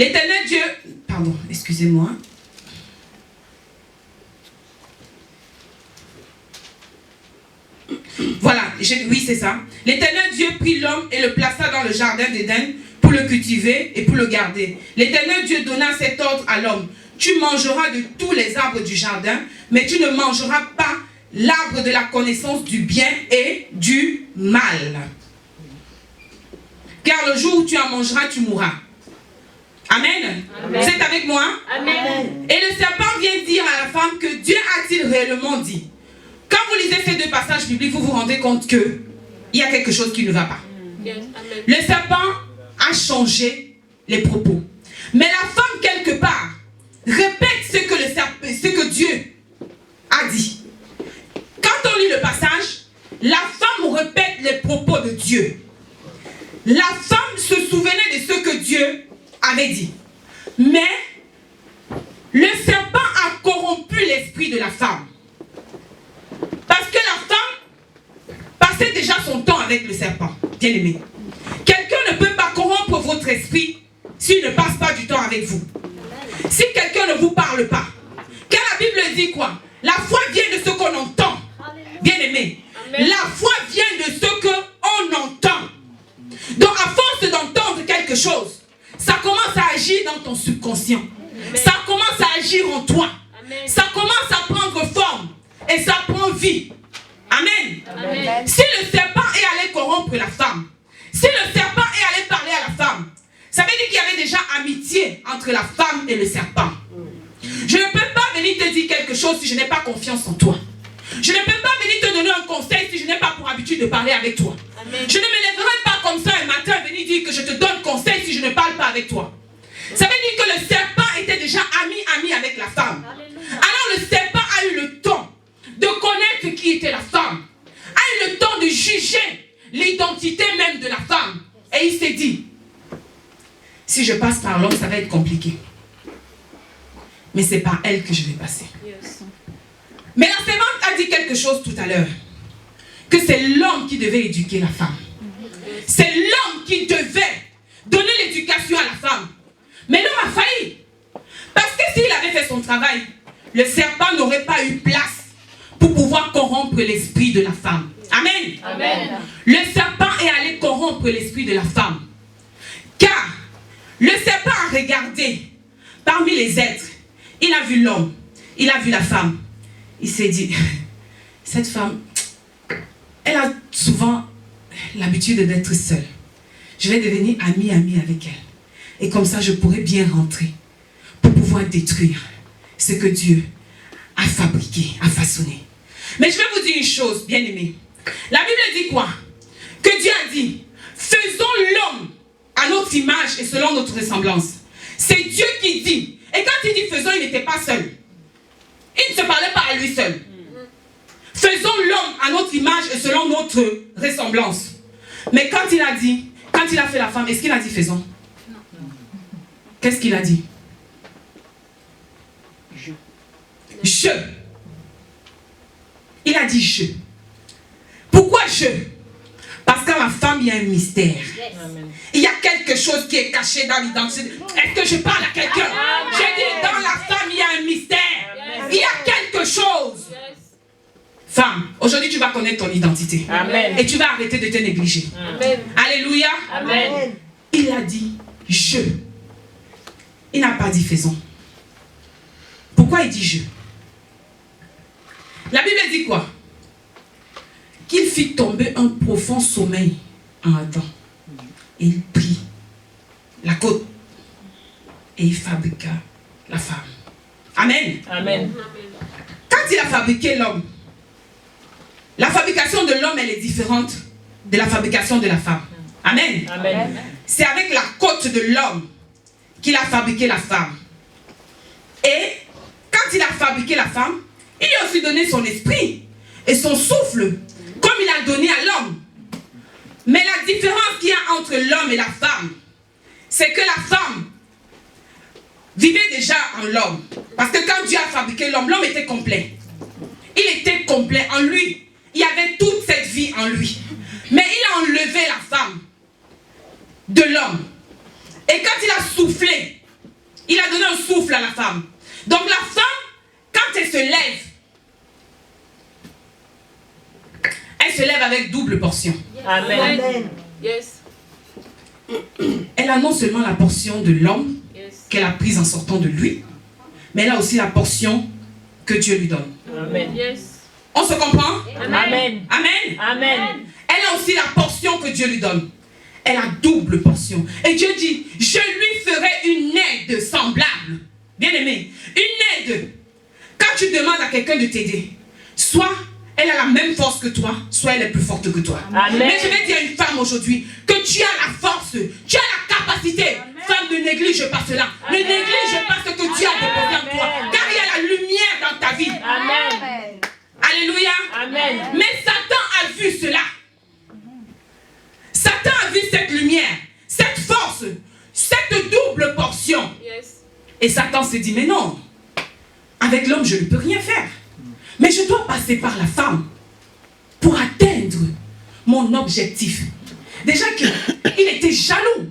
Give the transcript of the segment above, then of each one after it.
L'Éternel Dieu... Pardon, excusez-moi. Voilà, oui c'est ça. L'Éternel Dieu prit l'homme et le plaça dans le jardin d'Éden pour le cultiver et pour le garder. L'Éternel Dieu donna cet ordre à l'homme. Tu mangeras de tous les arbres du jardin, mais tu ne mangeras pas l'arbre de la connaissance du bien et du mal. Car le jour où tu en mangeras, tu mourras. Amen. Amen. Vous êtes avec moi? Amen. Et le serpent vient dire à la femme que Dieu a-t-il réellement dit? Quand vous lisez ces deux passages bibliques, vous vous rendez compte qu'il y a quelque chose qui ne va pas. Yes. Le serpent a changé les propos. Mais la femme, quelque part, répète ce que Dieu a dit. Quand on lit le passage, la femme répète les propos de Dieu. La femme se souvenait de ce que Dieu avait dit. Mais le serpent a corrompu l'esprit de la femme. Parce que la femme passait déjà son temps avec le serpent. Bien aimé. Quelqu'un ne peut pas corrompre votre esprit s'il ne passe pas du temps avec vous. Si quelqu'un ne vous parle pas. Car la Bible dit quoi? La foi vient de ce qu'on entend. Bien aimé. La foi vient de ce qu'on entend. Donc à force d'entendre quelque chose, ça commence à agir dans ton subconscient. Ça commence à agir en toi. Ça commence à prendre forme. Et ça prend vie. Amen. Amen. Si le serpent est allé corrompre la femme, si le serpent est allé parler à la femme, ça veut dire qu'il y avait déjà amitié entre la femme et le serpent. Je ne peux pas venir te dire quelque chose si je n'ai pas confiance en toi. Je ne peux pas venir te donner un conseil si je n'ai pas pour habitude de parler avec toi. Amen. Je ne me lèverai pas comme ça un matin et venir dire que je te donne conseil si je ne parle pas avec toi. Ça veut dire que le serpent était déjà ami avec la femme. Alors le serpent a eu le temps de connaître qui était la femme, a eu le temps de juger l'identité même de la femme. Et il s'est dit, si je passe par l'homme, ça va être compliqué. Mais c'est par elle que je vais passer. Yes. Mais la servante a dit quelque chose tout à l'heure, que c'est l'homme qui devait éduquer la femme. C'est l'homme qui devait donner l'éducation à la femme. Mais l'homme a failli. Parce que s'il avait fait son travail, le serpent n'aurait pas eu place pour pouvoir corrompre l'esprit de la femme. Amen. Amen. Le serpent est allé corrompre l'esprit de la femme. Car le serpent a regardé parmi les êtres. Il a vu l'homme. Il a vu la femme. Il s'est dit, cette femme, elle a souvent l'habitude d'être seule. Je vais devenir ami avec elle. Et comme ça, je pourrai bien rentrer pour pouvoir détruire ce que Dieu a fabriqué, a façonné. Mais je vais vous dire une chose, bien aimé. La Bible dit quoi? Que Dieu a dit, faisons l'homme à notre image et selon notre ressemblance. C'est Dieu qui dit. Et quand il dit faisons, il n'était pas seul. Il ne se parlait pas à lui seul. Faisons l'homme à notre image et selon notre ressemblance. Mais quand il a dit, quand il a fait la femme, est-ce qu'il a dit faisons? Qu'est-ce qu'il a dit? Je. Il a dit je. Pourquoi je? Parce qu'à la femme, il y a un mystère. Yes. Il y a quelque chose qui est caché dans l'identité. Est-ce que je parle à quelqu'un? J'ai dit, dans la femme, il y a un mystère. Amen. Il y a quelque chose. Yes. Femme, aujourd'hui, tu vas connaître ton identité. Amen. Et tu vas arrêter de te négliger. Amen. Alléluia. Amen. Il a dit je. Il n'a pas dit faisons. Pourquoi il dit je? La Bible dit quoi? Qu'il fit tomber un profond sommeil en Adam. Et il prit la côte et il fabriqua la femme. Amen. Amen. Quand il a fabriqué l'homme, la fabrication de l'homme, elle est différente de la fabrication de la femme. Amen. Amen. C'est avec la côte de l'homme qu'il a fabriqué la femme. Et quand il a fabriqué la femme, il lui a aussi donné son esprit et son souffle, comme il a donné à l'homme. Mais la différence qu'il y a entre l'homme et la femme, c'est que la femme vivait déjà en l'homme. Parce que quand Dieu a fabriqué l'homme, l'homme était complet. Il était complet en lui. Il y avait toute cette vie en lui. Mais il a enlevé la femme de l'homme. Et quand il a soufflé Il a donné un souffle à la femme. Donc la femme, quand elle se lève avec double portion. Amen. Yes. Elle a non seulement la portion de l'homme qu'elle a prise en sortant de lui, mais elle a aussi la portion que Dieu lui donne. Amen. Yes. On se comprend? Amen. Amen. Amen. Elle a aussi la portion que Dieu lui donne. Elle a double portion. Et Dieu dit, je lui ferai une aide semblable. Bien aimé, une aide. Quand tu demandes à quelqu'un de t'aider, soit elle a la même force que toi, soit elle est plus forte que toi. Amen. Mais je vais dire à une femme aujourd'hui que tu as la force, tu as la capacité. Amen. Femme, ne néglige pas cela. Amen. Ne néglige pas ce que Dieu a déposé en toi. Car il y a la lumière dans ta vie. Amen. Alléluia. Amen. Mais Satan a vu cela. Satan a vu cette lumière, cette force, cette double portion. Yes. Et Satan s'est dit, mais non, avec l'homme, je ne peux rien faire. Mais je dois passer par la femme pour atteindre mon objectif. Déjà qu'il était jaloux.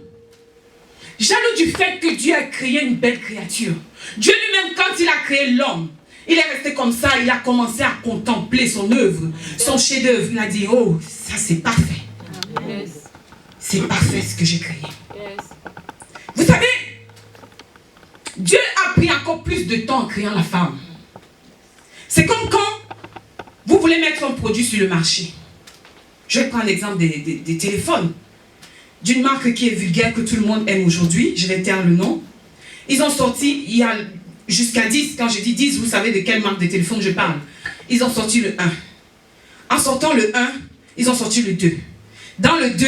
Jaloux du fait que Dieu a créé une belle créature. Dieu lui-même, quand il a créé l'homme, il est resté comme ça, il a commencé à contempler son œuvre, son chef-d'œuvre. Il a dit, oh, ça c'est parfait. Yes. C'est parfait ce que j'ai créé. Yes. Vous savez, Dieu a pris encore plus de temps en créant la femme. C'est comme quand vous voulez mettre un produit sur le marché. Je vais prendre l'exemple des téléphones. D'une marque qui est vulgaire, que tout le monde aime aujourd'hui. Je vais taire le nom. Ils ont sorti, il y a jusqu'à 10. Quand je dis 10, vous savez de quelle marque de téléphone je parle. Ils ont sorti le 1. En sortant le 1, ils ont sorti le 2. Dans le 2,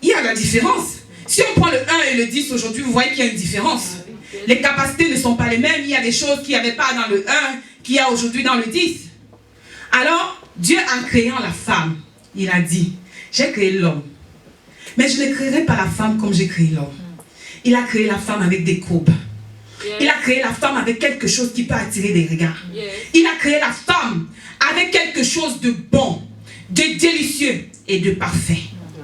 il y a la différence. Si on prend le 1 et le 10 aujourd'hui, vous voyez qu'il y a une différence. Les capacités ne sont pas les mêmes. Il y a des choses qu'il n'y avait pas dans le 1, qu'il y a aujourd'hui dans le 10. Alors, Dieu en créant la femme, il a dit, j'ai créé l'homme. Mais je ne créerai pas la femme comme j'ai créé l'homme. Il a créé la femme avec des courbes. Yes. Il a créé la femme avec quelque chose qui peut attirer des regards. Yes. Il a créé la femme avec quelque chose de bon, de délicieux et de parfait.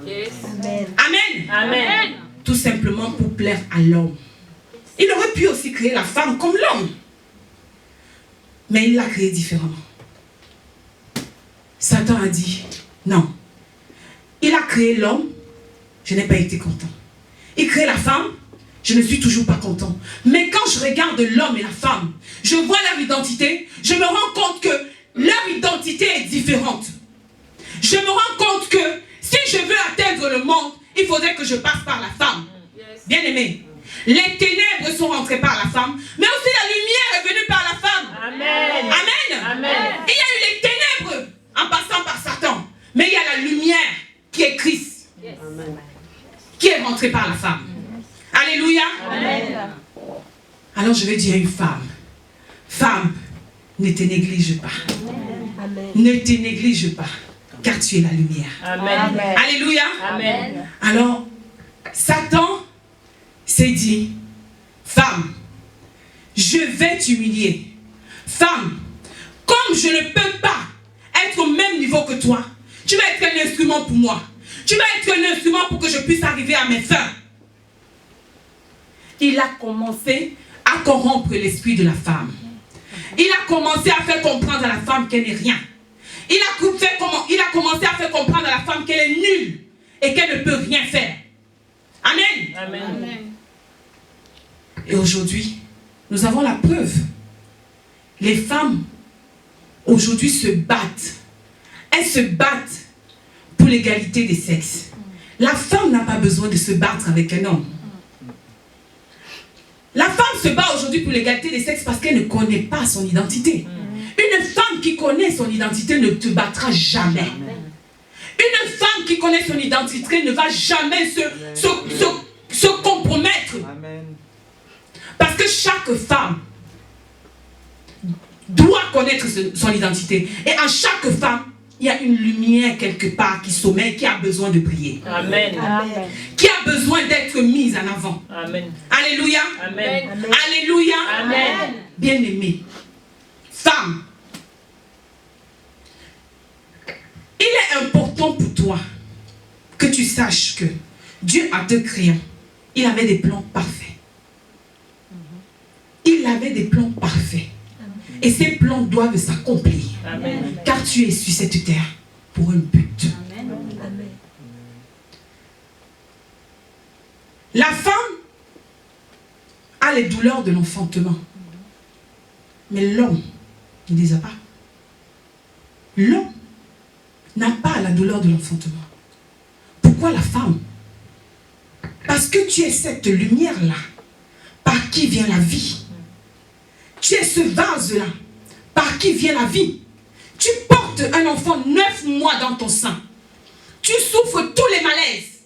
Yes. Amen. Amen. Tout simplement pour plaire à l'homme. Il aurait pu aussi créer la femme comme l'homme. Mais il l'a créée différemment. Satan a dit, non. Il a créé l'homme, je n'ai pas été content. Il crée la femme, je ne suis toujours pas content. Mais quand je regarde l'homme et la femme, je vois leur identité, je me rends compte que leur identité est différente. Je me rends compte que si je veux atteindre le monde, il faudrait que je passe par la femme. Bien aimé. Les ténèbres sont rentrées par la femme, mais aussi la lumière est venue par la femme. Amen. Amen. Amen. Il y a eu les ténèbres en passant par Satan, mais il y a la lumière qui est Christ, Yes. qui est rentrée par la femme. Alléluia. Amen. Alors je vais dire à une femme, femme, ne te néglige pas. Amen. Ne te néglige pas, car tu es la lumière. Amen. Alléluia. Amen. Alors, Satan s'est dit, femme, je vais t'humilier. Femme, comme je ne peux pas être au même niveau que toi, tu vas être un instrument pour moi. Tu vas être un instrument pour que je puisse arriver à mes fins. Il a commencé à corrompre l'esprit de la femme. Il a commencé à faire comprendre à la femme qu'elle n'est rien. Il a commencé à faire comprendre à la femme qu'elle est nulle et qu'elle ne peut rien faire. Amen. Amen. Et aujourd'hui, nous avons la preuve. Les femmes, aujourd'hui, se battent. Elles se battent pour l'égalité des sexes. La femme n'a pas besoin de se battre avec un homme. La femme se bat aujourd'hui pour l'égalité des sexes parce qu'elle ne connaît pas son identité. Une femme qui connaît son identité ne te battra jamais. Une femme qui connaît son identité ne va jamais se compromettre. Amen. Parce que chaque femme doit connaître son identité. Et en chaque femme, il y a une lumière quelque part qui sommeille, qui a besoin de briller. Amen. Amen. Qui a besoin d'être mise en avant. Amen. Alléluia. Amen. Alléluia. Amen. Bien-aimée, femme, il est important pour toi que tu saches que Dieu, en te créant, il avait des plans parfaits. il avait des plans parfaits. Et ces plans doivent s'accomplir. Amen. Car tu es sur cette terre pour un but. Amen. La femme a les douleurs de l'enfantement. Mais l'homme ne les a pas. L'homme n'a pas la douleur de l'enfantement. Pourquoi la femme? Parce que tu es cette lumière-là, par qui vient la vie. Tu es ce vase-là, par qui vient la vie. Tu portes un enfant 9 mois dans ton sein. Tu souffres tous les malaises.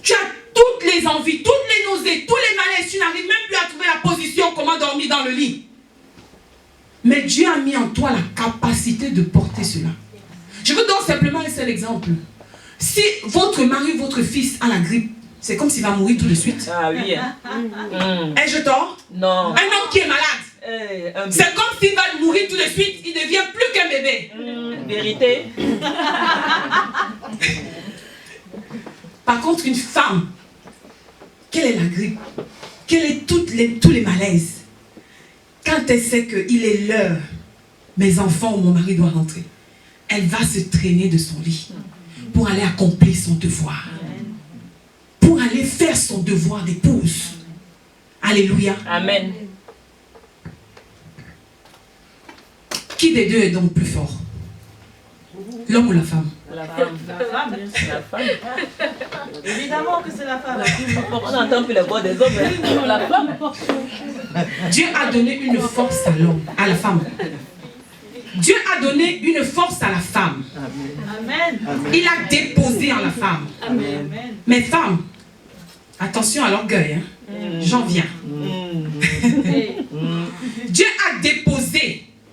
Tu as toutes les envies, toutes les nausées, tous les malaises. Tu n'arrives même plus à trouver la position, comment dormir dans le lit. Mais Dieu a mis en toi la capacité de porter cela. Je vous donne simplement un seul exemple. Si votre mari, votre fils a la grippe, c'est comme s'il va mourir tout de suite. Ah oui. Ai-je tort? Non. Un homme qui est malade, c'est comme s'il va mourir tout de suite. Il ne devient plus qu'un bébé. Vérité. Par contre, une femme, quelle est la grippe? Quelle est tous les malaises? Quand elle sait qu'il est l'heure, mes enfants ou mon mari doit rentrer, elle va se traîner de son lit pour aller accomplir son devoir. Pour aller faire son devoir d'épouse. Alléluia. Amen. Qui des deux est donc plus fort? L'homme ou la femme? La femme. La femme. Évidemment que c'est la femme. On n'entend plus la voix des hommes. Hein. La femme. Dieu a donné une force à l'homme, à la femme. Dieu a donné une force à la femme. Amen. Il a déposé en la femme. Amen. Mais femme, attention à l'orgueil. Hein? J'en viens. Dieu a déposé